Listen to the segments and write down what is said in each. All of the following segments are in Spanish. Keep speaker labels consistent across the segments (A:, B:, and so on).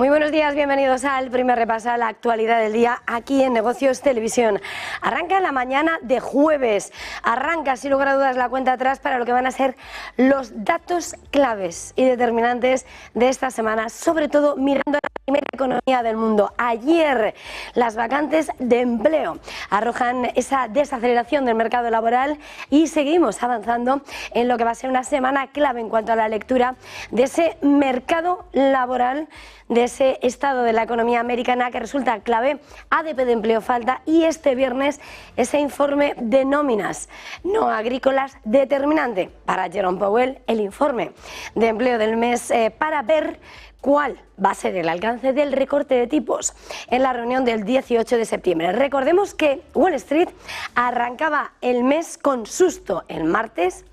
A: Muy buenos días, bienvenidos al primer repaso a la actualidad del día aquí en Negocios Televisión. Arranca la mañana de jueves, arranca sin lugar a dudas la cuenta atrás para lo que van a ser los datos claves y determinantes de esta semana, sobre todo mirando a la primera economía del mundo. Ayer las vacantes de empleo arrojan esa desaceleración del mercado laboral y seguimos avanzando en lo que va a ser una semana clave en cuanto a la lectura de ese mercado laboral, de ese estado de la economía americana que resulta clave. ADP de empleo falta y este viernes ese informe de nóminas no agrícolas determinante para Jerome Powell, el informe de empleo del mes para ver cuál va a ser el alcance del recorte de tipos en la reunión del 18 de septiembre. Recordemos que Wall Street arrancaba el mes con susto el martes,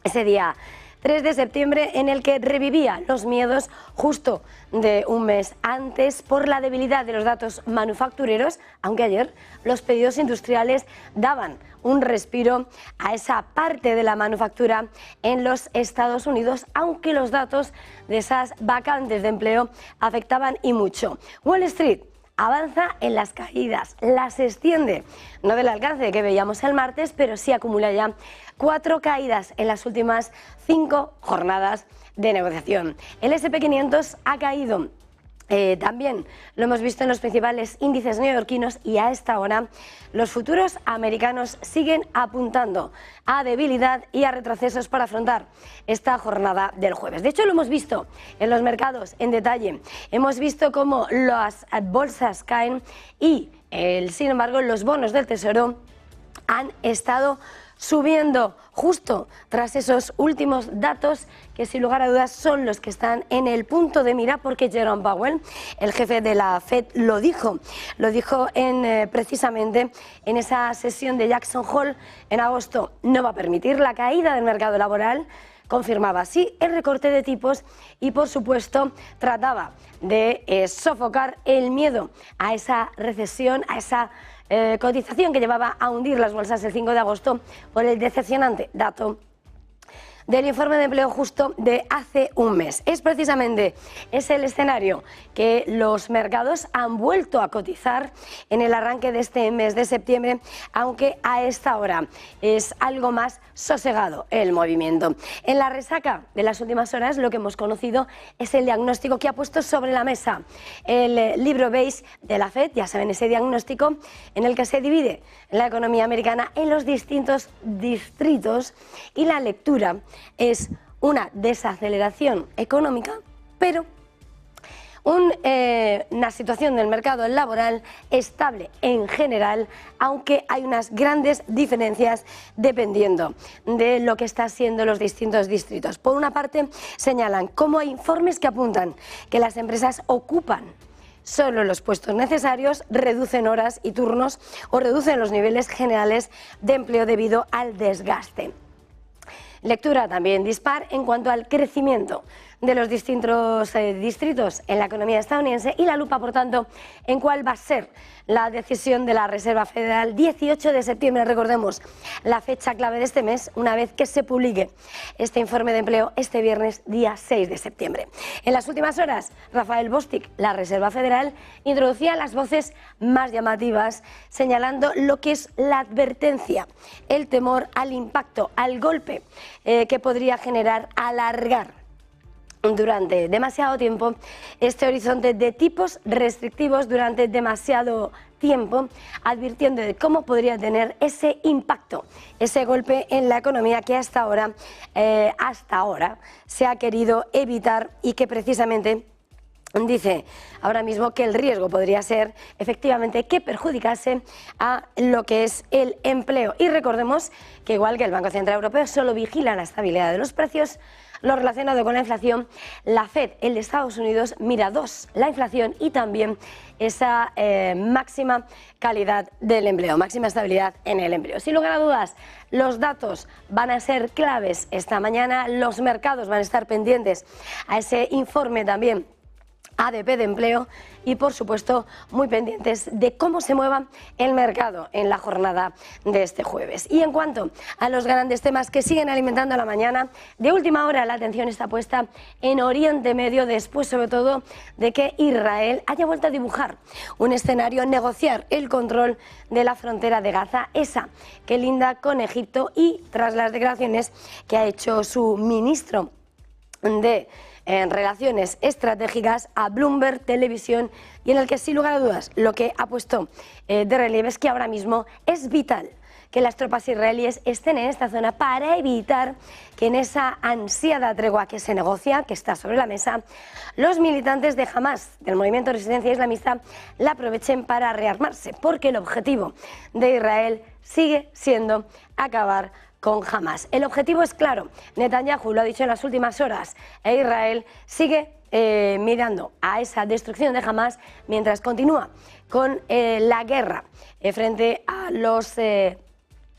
A: ese día 3 de septiembre, en el que revivía los miedos justo de un mes antes por la debilidad de los datos manufactureros, aunque ayer los pedidos industriales daban un respiro a esa parte de la manufactura en los Estados Unidos, aunque los datos de esas vacantes de empleo afectaban y mucho. Wall Street avanza en las caídas, las extiende, no del alcance que veíamos el martes, pero sí acumula ya 4 caídas en las últimas 5 jornadas de negociación. El S&P 500 ha caído. También lo hemos visto en los principales índices neoyorquinos y a esta hora los futuros americanos siguen apuntando a debilidad y a retrocesos para afrontar esta jornada del jueves. De hecho, lo hemos visto en los mercados en detalle. Hemos visto cómo las bolsas caen y, sin embargo, los bonos del Tesoro han estado subiendo justo tras esos últimos datos que sin lugar a dudas son los que están en el punto de mira, porque Jerome Powell, el jefe de la Fed, lo dijo precisamente en esa sesión de Jackson Hole en agosto. No va a permitir la caída del mercado laboral. Confirmaba así el recorte de tipos y, por supuesto, trataba de sofocar el miedo a esa recesión, a esa cotización que llevaba a hundir las bolsas el 5 de agosto por el decepcionante dato del informe de empleo justo de hace un mes. Es precisamente ese el escenario que los mercados han vuelto a cotizar en el arranque de este mes de septiembre, aunque a esta hora es algo más sosegado el movimiento. En la resaca de las últimas horas lo que hemos conocido es el diagnóstico que ha puesto sobre la mesa el libro beige de la Fed, ya saben, ese diagnóstico en el que se divide la economía americana en los distintos distritos y la lectura es una desaceleración económica, pero una situación del mercado laboral estable en general, aunque hay unas grandes diferencias dependiendo de lo que están siendo los distintos distritos. Por una parte, señalan cómo hay informes que apuntan que las empresas ocupan solo los puestos necesarios, reducen horas y turnos o reducen los niveles generales de empleo debido al desgaste. Lectura también dispar en cuanto al crecimiento de los distintos distritos en la economía estadounidense y la lupa, por tanto, en cuál va a ser la decisión de la Reserva Federal 18 de septiembre. Recordemos la fecha clave de este mes, una vez que se publique este informe de empleo este viernes, día 6 de septiembre. En las últimas horas, Rafael Bostic, la Reserva Federal, introducía las voces más llamativas, señalando lo que es la advertencia, el temor al impacto, al golpe que podría generar alargar durante demasiado tiempo este horizonte de tipos restrictivos durante demasiado tiempo, advirtiendo de cómo podría tener ese impacto, ese golpe en la economía que hasta ahora se ha querido evitar y que precisamente dice ahora mismo que el riesgo podría ser efectivamente que perjudicase a lo que es el empleo. Y recordemos que, igual que el Banco Central Europeo solo vigila la estabilidad de los precios, lo relacionado con la inflación, la Fed, el de Estados Unidos, mira la inflación y también esa máxima calidad del empleo, máxima estabilidad en el empleo. Sin lugar a dudas, los datos van a ser claves esta mañana, los mercados van a estar pendientes a ese informe también ADP de empleo y, por supuesto, muy pendientes de cómo se mueva el mercado en la jornada de este jueves. Y en cuanto a los grandes temas que siguen alimentando la mañana, de última hora la atención está puesta en Oriente Medio, después sobre todo de que Israel haya vuelto a dibujar un escenario, negociar el control de la frontera de Gaza, esa que linda con Egipto, y tras las declaraciones que ha hecho su ministro de Relaciones Estratégicas a Bloomberg Televisión, y en el que sin lugar a dudas lo que ha puesto de relieve es que ahora mismo es vital que las tropas israelíes estén en esta zona para evitar que en esa ansiada tregua que se negocia, que está sobre la mesa, los militantes de Hamás, del movimiento de resistencia islamista, la aprovechen para rearmarse, porque el objetivo de Israel sigue siendo acabar con Hamás. El objetivo es claro, Netanyahu lo ha dicho en las últimas horas, e Israel sigue mirando a esa destrucción de Hamás mientras continúa con la guerra frente a los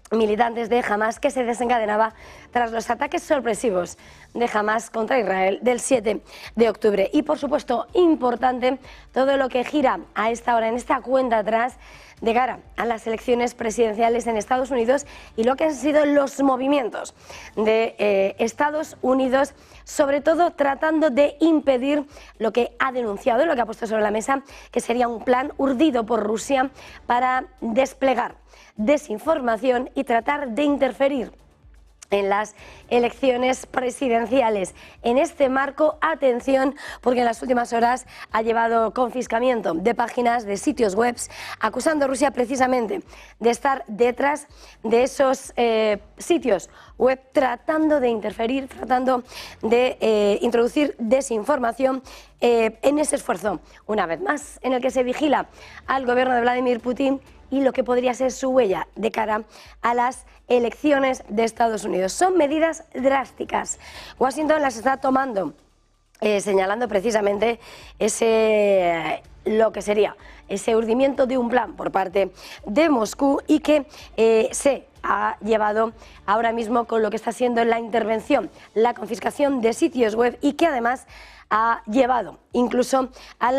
A: militantes de Hamás, que se desencadenaba tras los ataques sorpresivos de Hamás contra Israel del 7 de octubre. Y por supuesto, importante todo lo que gira a esta hora, en esta cuenta atrás, de cara a las elecciones presidenciales en Estados Unidos y lo que han sido los movimientos de Estados Unidos, sobre todo tratando de impedir lo que ha denunciado, lo que ha puesto sobre la mesa, que sería un plan urdido por Rusia para desplegar desinformación y tratar de interferir en las elecciones presidenciales. En este marco, atención, porque en las últimas horas ha llevado confiscamiento de páginas, de sitios web, acusando a Rusia precisamente de estar detrás de esos sitios web, tratando de interferir, tratando de introducir desinformación en ese esfuerzo, una vez más, en el que se vigila al gobierno de Vladimir Putin y lo que podría ser su huella de cara a las elecciones de Estados Unidos. Son medidas drásticas. Washington las está tomando, señalando precisamente lo que sería ese urdimiento de un plan por parte de Moscú, y que se ha llevado ahora mismo con lo que está siendo la intervención, la confiscación de sitios web, y que además ha llevado incluso a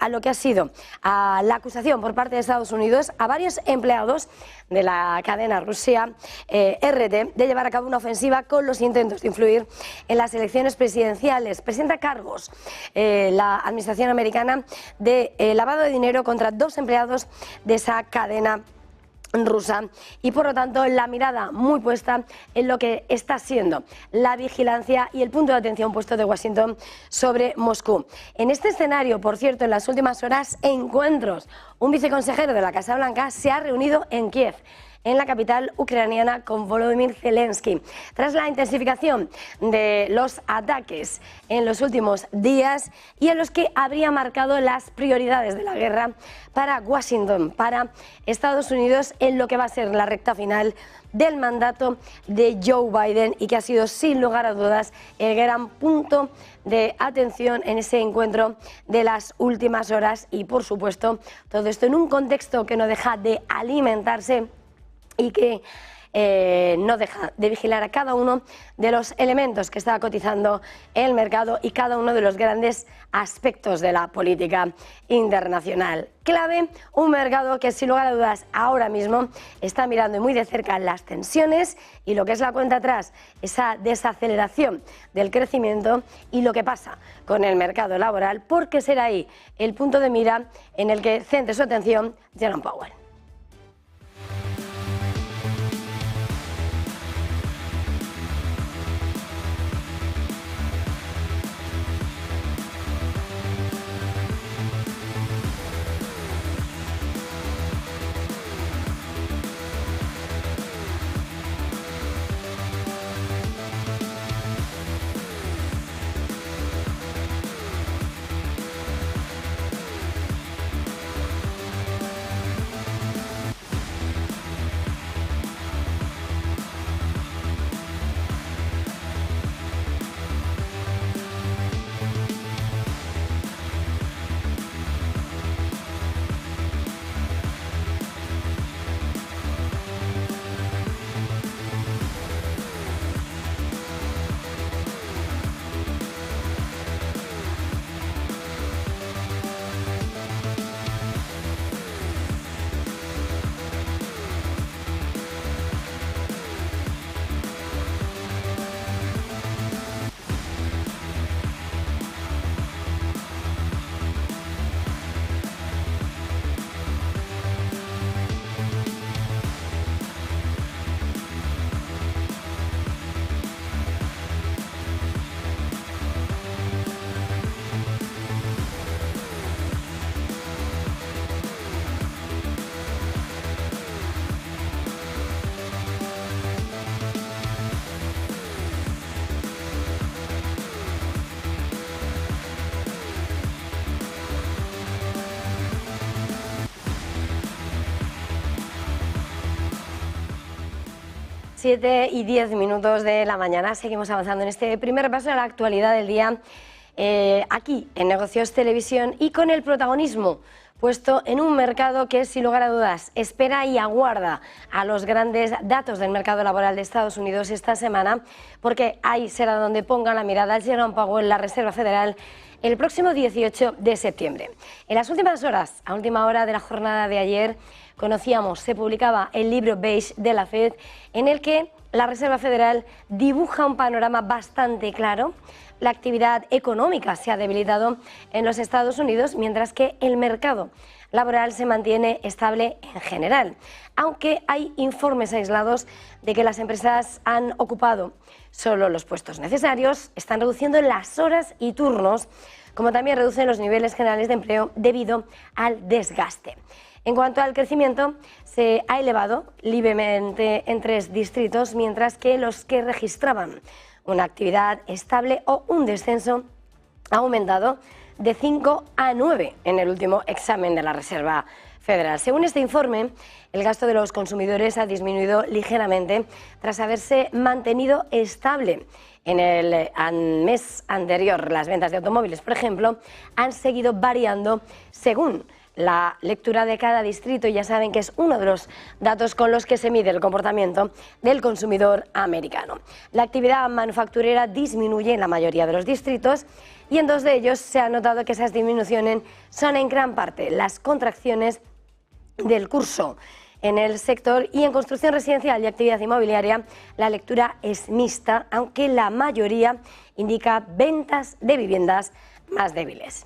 A: lo que ha sido a la acusación por parte de Estados Unidos a varios empleados de la cadena Rusia RT de llevar a cabo una ofensiva con los intentos de influir en las elecciones presidenciales. Presenta cargos la administración americana de lavado de dinero contra 2 empleados de esa cadena rusa, y por lo tanto la mirada muy puesta en lo que está siendo la vigilancia y el punto de atención puesto de Washington sobre Moscú. En este escenario, por cierto, en las últimas horas, encuentros. Un viceconsejero de la Casa Blanca se ha reunido en Kiev, en la capital ucraniana, con Volodymyr Zelensky, tras la intensificación de los ataques en los últimos días, y en los que habría marcado las prioridades de la guerra para Washington, para Estados Unidos, en lo que va a ser la recta final del mandato de Joe Biden, y que ha sido sin lugar a dudas el gran punto de atención en ese encuentro de las últimas horas. Y por supuesto, todo esto en un contexto que no deja de alimentarse y que no deja de vigilar a cada uno de los elementos que está cotizando el mercado y cada uno de los grandes aspectos de la política internacional. Clave, un mercado que sin lugar a dudas ahora mismo está mirando muy de cerca las tensiones y lo que es la cuenta atrás, esa desaceleración del crecimiento, y lo que pasa con el mercado laboral, porque será ahí el punto de mira en el que centre su atención Jerome Powell. 7:10 de la mañana. Seguimos avanzando en este primer repaso de la actualidad del día aquí en Negocios Televisión y con el protagonismo puesto en un mercado que, sin lugar a dudas, espera y aguarda a los grandes datos del mercado laboral de Estados Unidos esta semana, porque ahí será donde ponga la mirada Jerome Powell, la Reserva Federal, el próximo 18 de septiembre. En las últimas horas, a última hora de la jornada de ayer, se publicaba el libro beige de la Fed, en el que la Reserva Federal dibuja un panorama bastante claro. La actividad económica se ha debilitado en los Estados Unidos, mientras que el mercado laboral se mantiene estable en general, aunque hay informes aislados de que las empresas han ocupado solo los puestos necesarios, están reduciendo las horas y turnos, como también reducen los niveles generales de empleo debido al desgaste. En cuanto al crecimiento, se ha elevado levemente en 3 distritos, mientras que los que registraban una actividad estable o un descenso ha aumentado de 5 a 9 en el último examen de la Reserva Federal. Según este informe, el gasto de los consumidores ha disminuido ligeramente tras haberse mantenido estable en el mes anterior. Las ventas de automóviles, por ejemplo, han seguido variando según la lectura de cada distrito, y ya saben que es uno de los datos con los que se mide el comportamiento del consumidor americano. La actividad manufacturera disminuye en la mayoría de los distritos y en 2 de ellos se ha notado que esas disminuciones son en gran parte las contracciones del curso. En el sector y en construcción residencial y actividad inmobiliaria, la lectura es mixta, aunque la mayoría indica ventas de viviendas más débiles.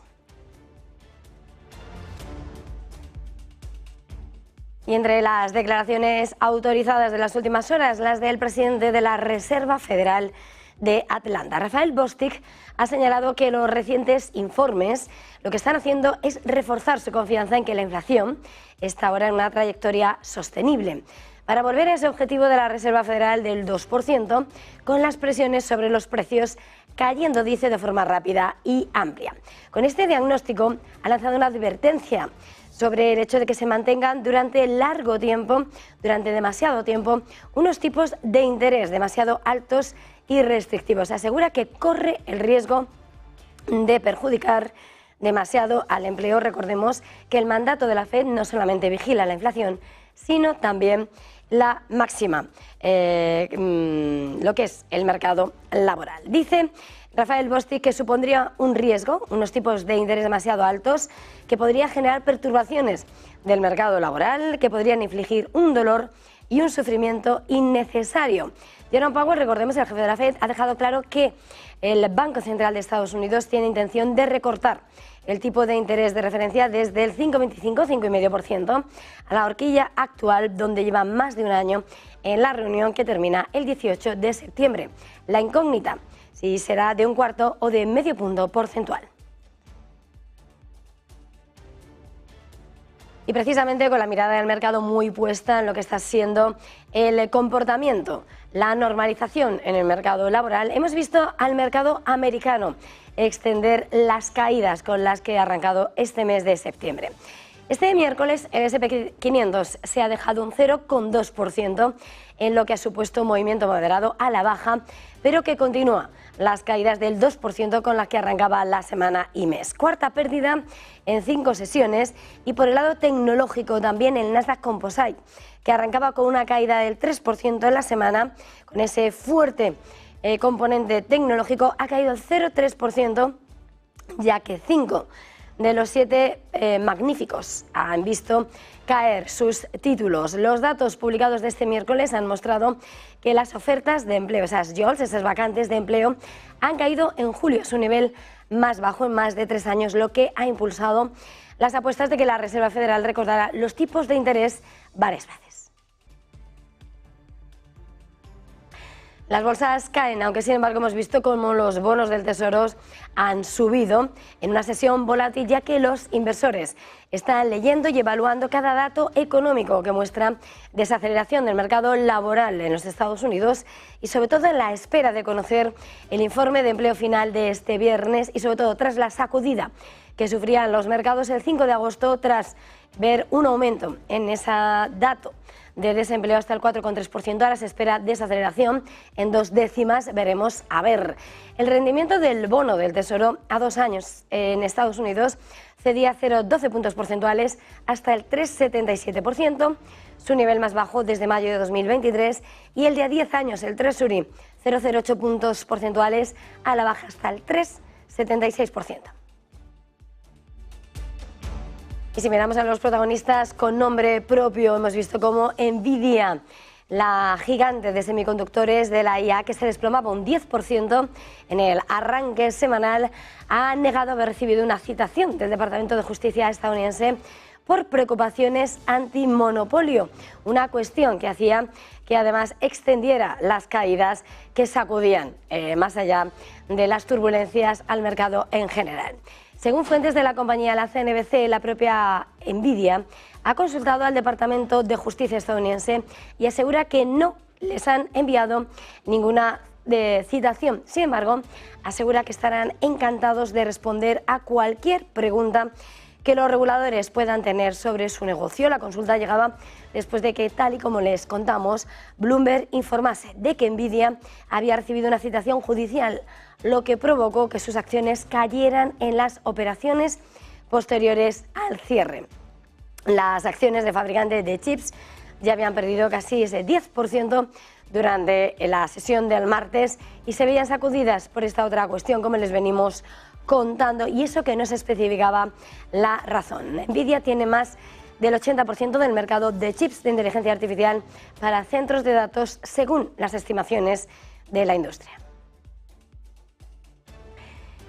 A: Y entre las declaraciones autorizadas de las últimas horas, las del presidente de la Reserva Federal de Atlanta, Raphael Bostic, ha señalado que los recientes informes lo que están haciendo es reforzar su confianza en que la inflación está ahora en una trayectoria sostenible, para volver a ese objetivo de la Reserva Federal del 2%, con las presiones sobre los precios cayendo, dice, de forma rápida y amplia. Con este diagnóstico ha lanzado una advertencia sobre el hecho de que se mantengan durante demasiado tiempo, unos tipos de interés demasiado altos y restrictivos. Asegura que corre el riesgo de perjudicar demasiado al empleo. Recordemos que el mandato de la Fed no solamente vigila la inflación, sino también la máxima, lo que es el mercado laboral. Dice Raphael Bostic que supondría un riesgo, unos tipos de interés demasiado altos, que podría generar perturbaciones del mercado laboral, que podrían infligir un dolor y un sufrimiento innecesario. Jerome Powell, recordemos, el jefe de la Fed, ha dejado claro que el Banco Central de Estados Unidos tiene intención de recortar el tipo de interés de referencia desde el 5,25, 5,5%, a la horquilla actual, donde lleva más de un año en la reunión que termina el 18 de septiembre. La incógnita, si será de 1/4 o de medio punto porcentual. Y precisamente con la mirada del mercado muy puesta en lo que está siendo el comportamiento, la normalización en el mercado laboral, hemos visto al mercado americano extender las caídas con las que ha arrancado este mes de septiembre. Este miércoles el S&P 500 se ha dejado un 0,2% en lo que ha supuesto un movimiento moderado a la baja, pero que continúa las caídas del 2% con las que arrancaba la semana y mes. Cuarta pérdida en 5 sesiones, y por el lado tecnológico también el Nasdaq Composite, que arrancaba con una caída del 3% en la semana, con ese fuerte componente tecnológico, ha caído el 0,3%, ya que 5 de los 7 magníficos han visto caer sus títulos. Los datos publicados de este miércoles han mostrado que las ofertas de empleo, esas jobs, esas vacantes de empleo, han caído en julio a su nivel más bajo en más de 3 años, lo que ha impulsado las apuestas de que la Reserva Federal recortará los tipos de interés varias veces. Las bolsas caen, aunque sin embargo hemos visto cómo los bonos del Tesoro han subido en una sesión volátil, ya que los inversores están leyendo y evaluando cada dato económico que muestra desaceleración del mercado laboral en los Estados Unidos, y sobre todo en la espera de conocer el informe de empleo final de este viernes, y sobre todo tras la sacudida que sufrían los mercados el 5 de agosto tras ver un aumento en ese dato de desempleo hasta el 4,3%. Ahora se espera desaceleración en 2 décimas. Veremos a ver. El rendimiento del bono del Tesoro a 2 años en Estados Unidos cedía 0,12 puntos porcentuales hasta el 3,77%, su nivel más bajo desde mayo de 2023, y el de a 10 años, el Treasury, 0,08 puntos porcentuales a la baja hasta el 3,76%. Y si miramos a los protagonistas con nombre propio, hemos visto cómo Nvidia, la gigante de semiconductores de la IA, que se desplomaba un 10% en el arranque semanal, ha negado haber recibido una citación del Departamento de Justicia estadounidense por preocupaciones antimonopolio, una cuestión que hacía que además extendiera las caídas que sacudían más allá de las turbulencias al mercado en general. Según fuentes de la compañía, la CNBC, la propia Nvidia ha consultado al Departamento de Justicia estadounidense y asegura que no les han enviado ninguna citación. Sin embargo, asegura que estarán encantados de responder a cualquier pregunta que los reguladores puedan tener sobre su negocio. La consulta llegaba después de que, tal y como les contamos, Bloomberg informase de que Nvidia había recibido una citación judicial, lo que provocó que sus acciones cayeran en las operaciones posteriores al cierre. Las acciones de fabricante de chips ya habían perdido casi ese 10% durante la sesión del martes y se veían sacudidas por esta otra cuestión, como les venimos contando, y eso que no se especificaba la razón. Nvidia tiene más del 80% del mercado de chips de inteligencia artificial para centros de datos, según las estimaciones de la industria.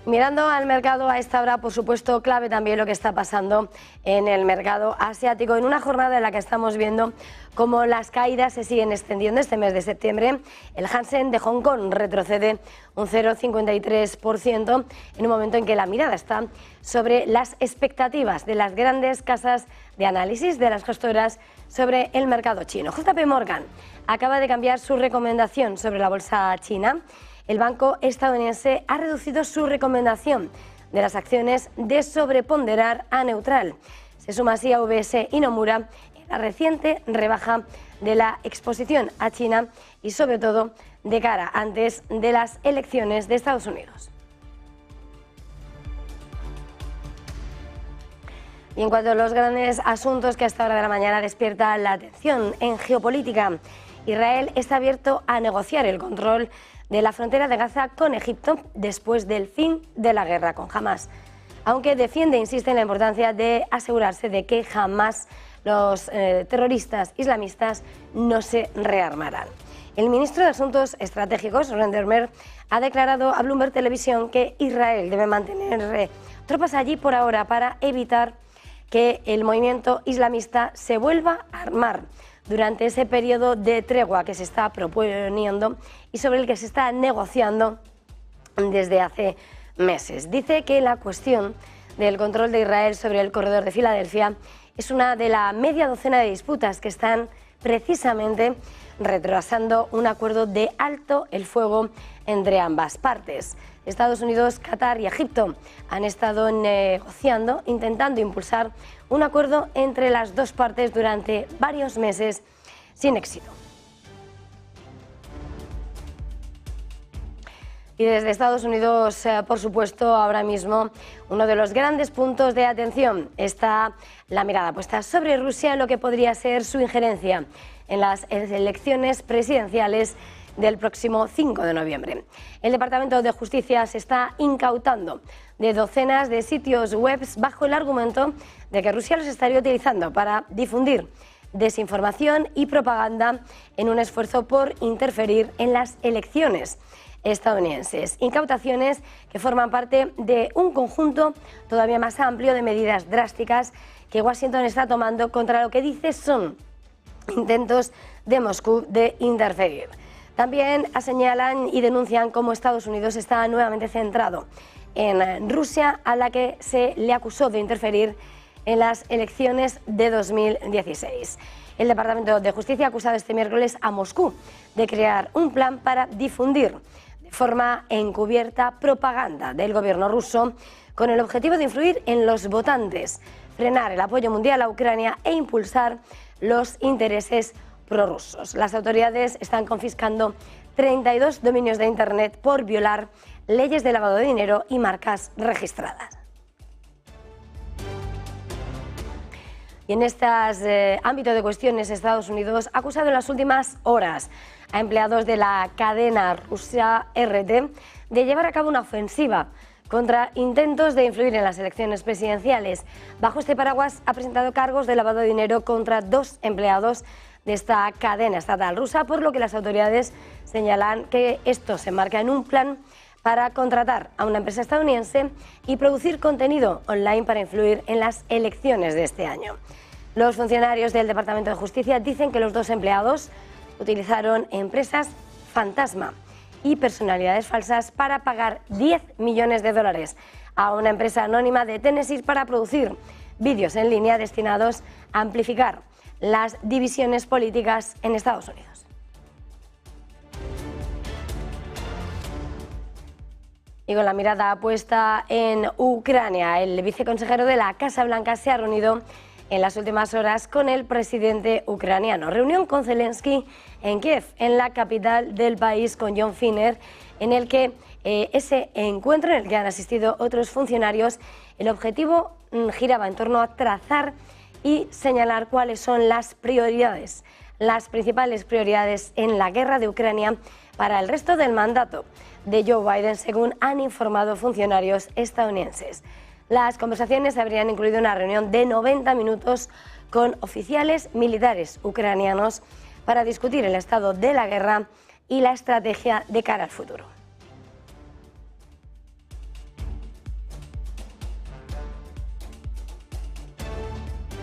A: Mirando al mercado a esta hora, por supuesto, clave también lo que está pasando en el mercado asiático, en una jornada en la que estamos viendo cómo las caídas se siguen extendiendo. Este mes de septiembre, el Hansen de Hong Kong retrocede un 0,53% en un momento en que la mirada está sobre las expectativas de las grandes casas de análisis, de las gestoras, sobre el mercado chino. JP Morgan acaba de cambiar su recomendación sobre la bolsa china. El banco estadounidense ha reducido su recomendación de las acciones de sobreponderar a neutral. Se suma así a UBS y Nomura en la reciente rebaja de la exposición a China y sobre todo de cara antes de las elecciones de Estados Unidos. Y en cuanto a los grandes asuntos que a esta hora de la mañana despierta la atención en geopolítica, Israel está abierto a negociar el control de la frontera de Gaza con Egipto después del fin de la guerra con Hamás, aunque defiende e insiste en la importancia de asegurarse de que jamás los terroristas islamistas no se rearmarán. El ministro de Asuntos Estratégicos, Ron Dermer, ha declarado a Bloomberg Televisión que Israel debe mantener tropas allí por ahora para evitar que el movimiento islamista se vuelva a armar durante ese periodo de tregua que se está proponiendo y sobre el que se está negociando desde hace meses. Dice que la cuestión del control de Israel sobre el corredor de Filadelfia es una de la media docena de disputas que están precisamente retrasando un acuerdo de alto el fuego entre ambas partes. Estados Unidos, Qatar y Egipto han estado negociando, intentando impulsar un acuerdo entre las dos partes durante varios meses sin éxito. Y desde Estados Unidos, por supuesto, ahora mismo uno de los grandes puntos de atención está la mirada puesta sobre Rusia en lo que podría ser su injerencia en las elecciones presidenciales del próximo 5 de noviembre. El Departamento de Justicia se está incautando de docenas de sitios web bajo el argumento de que Rusia los estaría utilizando para difundir desinformación y propaganda en un esfuerzo por interferir en las elecciones estadounidenses. Incautaciones que forman parte de un conjunto todavía más amplio de medidas drásticas que Washington está tomando contra lo que dice son intentos de Moscú de interferir. También señalan y denuncian cómo Estados Unidos está nuevamente centrado en Rusia, a la que se le acusó de interferir en las elecciones de 2016. El Departamento de Justicia ha acusado este miércoles a Moscú de crear un plan para difundir de forma encubierta propaganda del gobierno ruso con el objetivo de influir en los votantes, frenar el apoyo mundial a Ucrania e impulsar los intereses prorrusos. Las autoridades están confiscando 32 dominios de Internet por violar leyes de lavado de dinero y marcas registradas. Y en este ámbito de cuestiones, Estados Unidos ha acusado en las últimas horas a empleados de la cadena rusa RT de llevar a cabo una ofensiva contra intentos de influir en las elecciones presidenciales. Bajo este paraguas ha presentado cargos de lavado de dinero contra 2 empleados de esta cadena estatal rusa, por lo que las autoridades señalan que esto se enmarca en un plan para contratar a una empresa estadounidense y producir contenido online para influir en las elecciones de este año. Los funcionarios del Departamento de Justicia dicen que los 2 empleados utilizaron empresas fantasma y personalidades falsas para pagar $10 millones a una empresa anónima de Tennessee para producir vídeos en línea destinados a amplificar las divisiones políticas en Estados Unidos. Y con la mirada puesta en Ucrania, el viceconsejero de la Casa Blanca se ha reunido en las últimas horas con el presidente ucraniano. Reunión con Zelensky en Kiev, en la capital del país, con John Finner, en el que ese encuentro en el que han asistido otros funcionarios, el objetivo giraba en torno a trazar y señalar cuáles son las prioridades, las principales prioridades en la guerra de Ucrania para el resto del mandato de Joe Biden, según han informado funcionarios estadounidenses. Las conversaciones habrían incluido una reunión de 90 minutos con oficiales militares ucranianos para discutir el estado de la guerra y la estrategia de cara al futuro.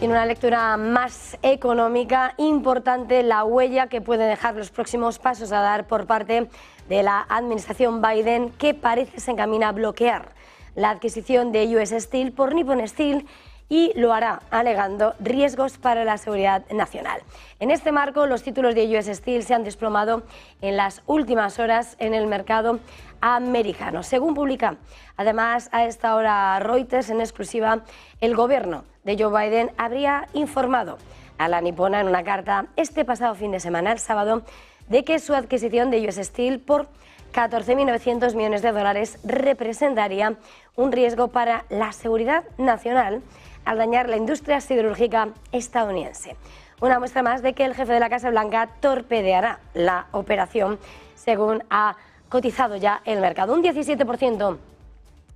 A: En una lectura más económica, importante la huella que pueden dejar los próximos pasos a dar por parte de la administración Biden, que parece se encamina a bloquear la adquisición de US Steel por Nippon Steel y lo hará alegando riesgos para la seguridad nacional. En este marco, los títulos de US Steel se han desplomado en las últimas horas en el mercado americano. Según publica además a esta hora Reuters en exclusiva, el gobierno de Joe Biden habría informado a la nipona en una carta este pasado fin de semana, el sábado, de que su adquisición de US Steel por 14.900 millones de dólares representaría un riesgo para la seguridad nacional al dañar la industria siderúrgica estadounidense. Una muestra más de que el jefe de la Casa Blanca torpedeará la operación, según ha cotizado ya el mercado. Un 17%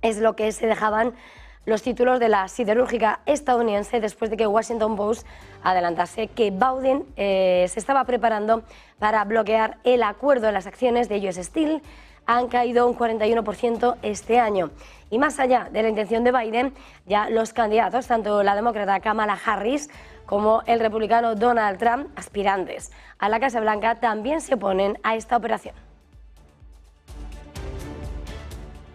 A: es lo que se dejaban los títulos de la siderúrgica estadounidense después de que Washington Post adelantase que Biden se estaba preparando para bloquear el acuerdo de las acciones de US Steel. Han caído un 41% este año. Y más allá de la intención de Biden, ya los candidatos, tanto la demócrata Kamala Harris como el republicano Donald Trump, aspirantes a la Casa Blanca, también se oponen a esta operación.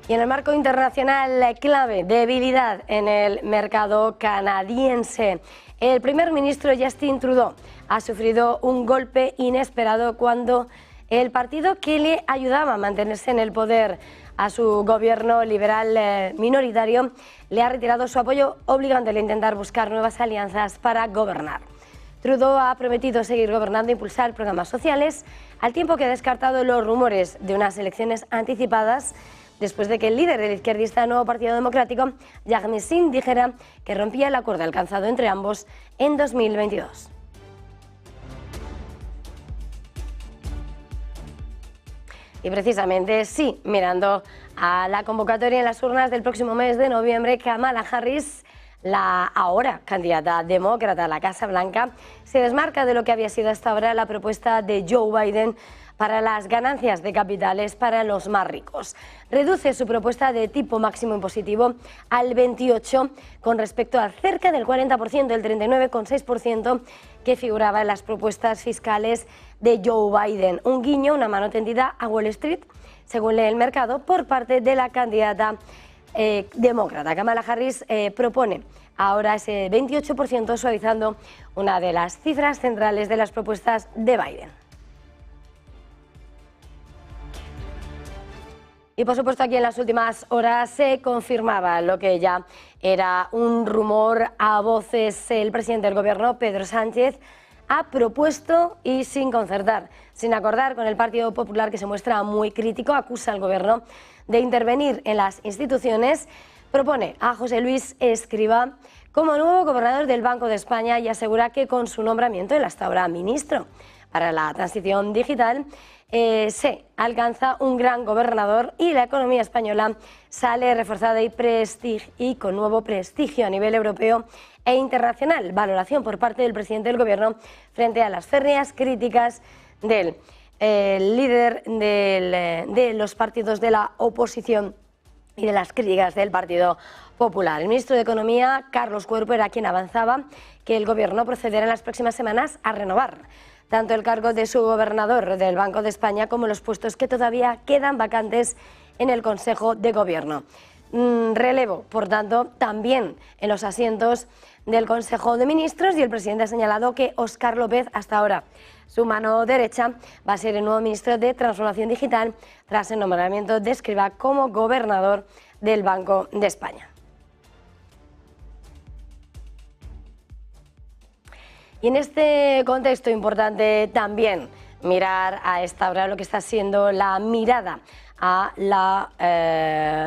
A: Y en el marco internacional clave, debilidad en el mercado canadiense. El primer ministro Justin Trudeau ha sufrido un golpe inesperado cuando el partido que le ayudaba a mantenerse en el poder a su gobierno liberal minoritario le ha retirado su apoyo, obligándole a intentar buscar nuevas alianzas para gobernar. Trudeau ha prometido seguir gobernando e impulsar programas sociales, al tiempo que ha descartado los rumores de unas elecciones anticipadas después de que el líder del izquierdista Nuevo Partido Democrático, Jagmeet Singh, dijera que rompía el acuerdo alcanzado entre ambos en 2022. Y precisamente, sí, mirando a la convocatoria en las urnas del próximo mes de noviembre, Kamala Harris, la ahora candidata demócrata a la Casa Blanca, se desmarca de lo que había sido hasta ahora la propuesta de Joe Biden para las ganancias de capitales para los más ricos. Reduce su propuesta de tipo máximo impositivo al 28% con respecto al cerca del 40%, el 39,6% que figuraba en las propuestas fiscales de Joe Biden. Un guiño, una mano tendida a Wall Street, según lee el mercado, por parte de la candidata demócrata. Kamala Harris propone ahora ese 28%, suavizando una de las cifras centrales de las propuestas de Biden. Y por supuesto aquí en las últimas horas se confirmaba lo que ya era un rumor a voces. El presidente del Gobierno, Pedro Sánchez, ha propuesto y sin concertar, sin acordar con el Partido Popular, que se muestra muy crítico, acusa al Gobierno de intervenir en las instituciones, propone a José Luis Escrivá como nuevo gobernador del Banco de España y asegura que con su nombramiento, el hasta ahora ministro para la transición digital, se alcanza un gran gobernador y la economía española sale reforzada y con nuevo prestigio a nivel europeo e internacional. Valoración por parte del presidente del Gobierno frente a las férreas críticas del líder de los partidos de la oposición y de las críticas del Partido Popular. El ministro de Economía, Carlos Cuerpo, era quien avanzaba que el Gobierno procederá en las próximas semanas a renovar tanto el cargo de su gobernador del Banco de España como los puestos que todavía quedan vacantes en el Consejo de Gobierno. Relevo, por tanto, también en los asientos del Consejo de Ministros, y el presidente ha señalado que Óscar López, hasta ahora su mano derecha, va a ser el nuevo ministro de Transformación Digital tras el nombramiento de Escrivá como gobernador del Banco de España. Y en este contexto importante también mirar a esta hora lo que está siendo la mirada a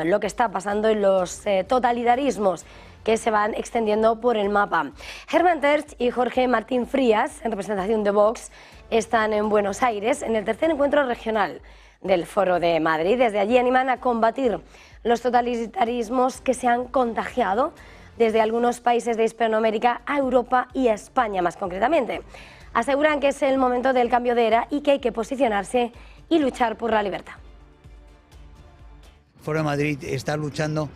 A: lo que está pasando en los totalitarismos que se van extendiendo por el mapa. Hermann Tertsch y Jorge Martín Frías, en representación de Vox, están en Buenos Aires en el tercer encuentro regional del Foro de Madrid. Desde allí animan a combatir los totalitarismos que se han contagiado desde algunos países de Hispanoamérica a Europa y a España más concretamente. Aseguran que es el momento del cambio de era y que hay que posicionarse y luchar por la libertad.
B: Foro de Madrid está luchando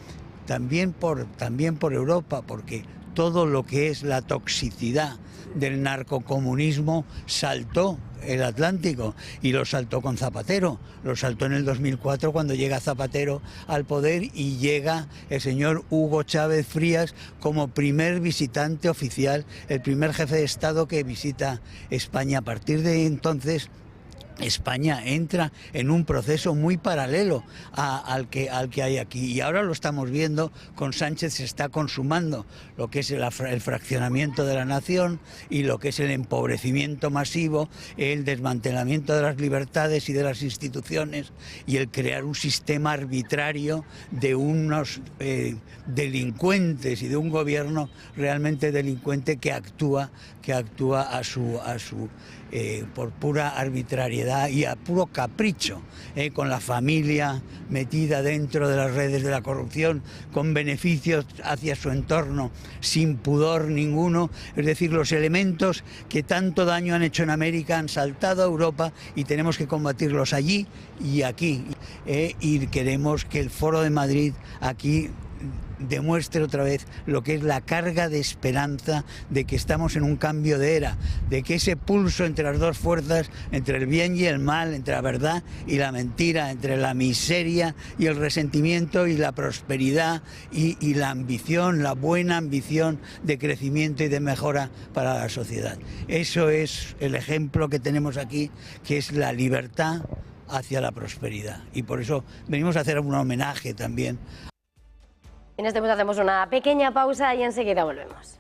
B: también por Europa, porque todo lo que es la toxicidad del narcocomunismo saltó el Atlántico, y lo saltó con Zapatero, lo saltó en el 2004 cuando llega Zapatero al poder y llega el señor Hugo Chávez Frías como primer visitante oficial, el primer jefe de Estado que visita España. A partir de entonces España entra en un proceso muy paralelo al que hay aquí, y ahora lo estamos viendo. Con Sánchez se está consumando lo que es el fraccionamiento de la nación y lo que es el empobrecimiento masivo, el desmantelamiento de las libertades y de las instituciones, y el crear un sistema arbitrario de unos delincuentes y de un gobierno realmente delincuente que actúa por pura arbitrariedad y a puro capricho, con la familia metida dentro de las redes de la corrupción, con beneficios hacia su entorno sin pudor ninguno. Es decir, los elementos que tanto daño han hecho en América han saltado a Europa y tenemos que combatirlos allí y aquí. Y queremos que el Foro de Madrid aquí demuestre otra vez lo que es la carga de esperanza de que estamos en un cambio de era, de que ese pulso entre las dos fuerzas, entre el bien y el mal, entre la verdad y la mentira, entre la miseria y el resentimiento y la prosperidad y la ambición, la buena ambición de crecimiento y de mejora para la sociedad. Eso es el ejemplo que tenemos aquí, que es la libertad hacia la prosperidad, y por eso venimos a hacer un homenaje también.
A: En este punto hacemos una pequeña pausa y enseguida volvemos.